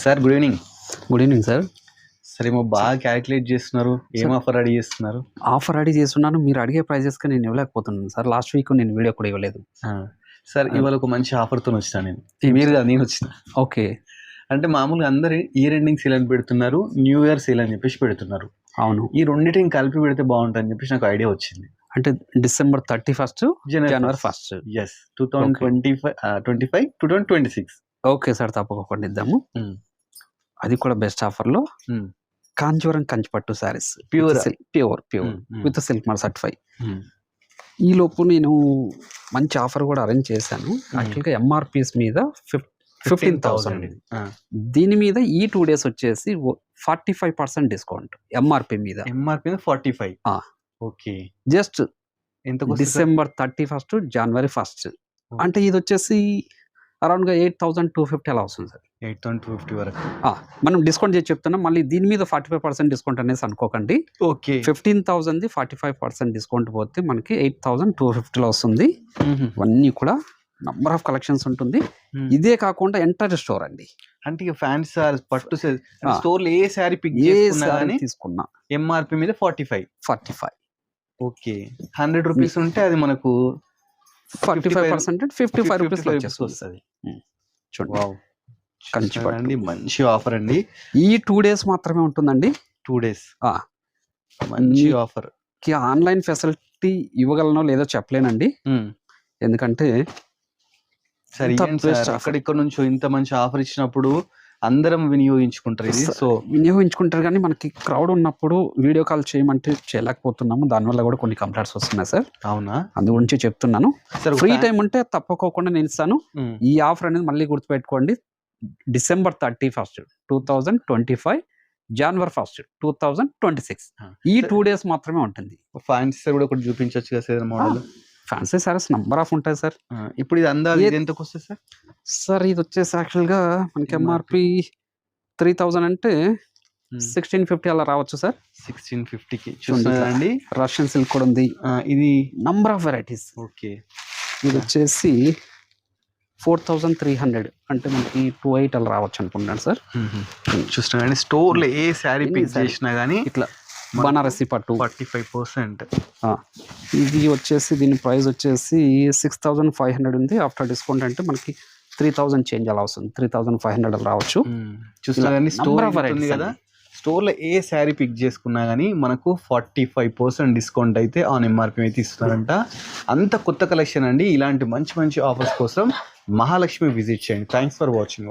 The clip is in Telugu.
Sir good evening. Good evening sir. సరేమో బాగా క్యాలిక్యులేట్ చేస్తున్నారు. ఏం ఆఫర్ రెడీ చేస్తున్నారు? ఆఫర్ రెడీ చేస్తున్నాను. మీరు అడిగే ప్రైజెస్కి నేను ఇవ్వలేకపోతున్నాను సార్. లాస్ట్ వీక్ నేను వీడియో కూడా ఇవ్వలేదు సార్. ఇవాళ ఒక మంచి ఆఫర్తో వచ్చినా నేను. మీరు కాదు, నేను వచ్చిన. ఓకే. అంటే మామూలుగా అందరు ఇయర్ ఎండింగ్ సేల్ అని పెడుతున్నారు, న్యూ ఇయర్ సేల్ అని చెప్పేసి పెడుతున్నారు. అవును, ఈ రెండింటిని కలిపి పెడితే బాగుంటుంది అని చెప్పేసి నాకు ఐడియా వచ్చింది. అంటే December 31st, January 1st. Yes, 2025 2026. Okay sir, తప్పకుండా ఇద్దాము. అది కూడా బెస్ట్ ఆఫర్లో కాంచీవరం కంచిపట్టు sarees, pure with silk mark certify. ఈ లోపు నేను మంచి ఆఫర్ కూడా అరేంజ్ చేశాను. యాక్చువల్గా ఎంఆర్పీస్ మీద 15,000. దీని మీద ఈ 2 days వచ్చేసి 45% డిస్కౌంట్. ఎంఆర్పీ మీద 45. ఓకే. జస్ట్ ఎంత? December 31st, January 1st. అంటే ఇది వచ్చేసి అరౌండ్గా 8,250 అలా వస్తుంది సార్. 8,250 వరకు మనం డిస్కౌంట్ చేసి చెప్తున్నాం. మళ్ళీ దీని మీద 45% డిస్కౌంట్ అనేసి అనుకోకండి. ఓకే. 15,000 45% డిస్కౌంట్ పోతే మనకి 8,250లో వస్తుంది. ఇవన్నీ కూడా నంబర్ ఆఫ్ కలెక్షన్స్ ఉంటుంది. ఇదే కాకుండా ఎంటైర్ స్టోర్ అండి. అంటే ఇక ఫ్యాన్స్ పట్టు స్టోర్ లో ఏ శారీ పిక్ తీసుకున్నా ఎంఆర్పి మీద 45. ఓకే. 100 రూపీస్ ఉంటే అది మనకు 45% 55 రూపీస్ వస్తుంది. చూడండి, మంచి ఆఫర్ అండి. ఈ 2 days మాత్రమే ఉంటుందండి. 2 days మంచి ఆఫర్. ఆన్లైన్ ఫెసిలిటీ ఇవ్వగలనో లేదో చెప్పలేనండి. ఎందుకంటే అక్కడిక్కడ నుంచి ఇంత మంచి ఆఫర్ ఇచ్చినప్పుడు అందరం వినియోగించుకుంటారు. ఇది సో వినియోగించుకుంటారు, కానీ మనకి క్రౌడ్ ఉన్నప్పుడు వీడియో కాల్ చేయమంటే చేయలేకపోతున్నాము. దానివల్ల కూడా కొన్ని కంప్లైంట్స్ వస్తున్నాయి సార్. అవునా? అందు గురించి చెప్తున్నాను. ఫ్రీ టైం ఉంటే తప్పకోకుండా నేను ఇస్తాను. ఈ ఆఫర్ అనేది మళ్ళీ గుర్తుపెట్టుకోండి. December 31st, 2025, January 1st, 2026. ఈ 2 days మాత్రమే ఉంటుంది. ఫ్యాన్సీ సార్ కూడా ఒకటి చూపించవచ్చు కదా sir model. Fancy saris number of ఉంటాయి సార్. ఇప్పుడు ఇది అందాలి ఎంతకు వస్తుంది సార్? సార్ ఇది వచ్చేసి యాక్చువల్గా మనకి ఎంఆర్పి 3,000 అంటే 1650 అలా రావచ్చు సార్. 1650కి చూడండి. రష్యన్ సిల్క్ కూడా ఉంది. ఇది నంబర్ ఆఫ్ వెరైటీస్. ఓకే. ఇది వచ్చేసి 4,300 అంటే మనకి 28 అలా రావచ్చు అనుకుంటున్నాను సార్. చూస్తున్నాను స్టోర్ లో ఏ శారీ పిక్ చేసినా కానీ ఇట్లా బనారసి పట్టు 45%. ఇది వచ్చేసి దీని ప్రైస్ వచ్చేసి 6,500 ఉంది. ఆఫ్టర్ డిస్కౌంట్ అంటే మనకి 3,000 చేంజ్ అలా వస్తుంది. 3,500 అలా రావచ్చు. చూస్తున్నాను స్టోర్ కదా. స్టోర్ లో ఏ శారీ పిక్ చేసుకున్నా కానీ మనకు 45% డిస్కౌంట్ అయితే ఆన్ ఎంఆర్పి అయితే ఇస్తున్నారంట. అంత కొత్త కలెక్షన్ అండి. ఇలాంటి మంచి మంచి ఆఫర్స్ కోసం మహాలక్ష్మి విజిట్ చేయండి. Thanks for watching.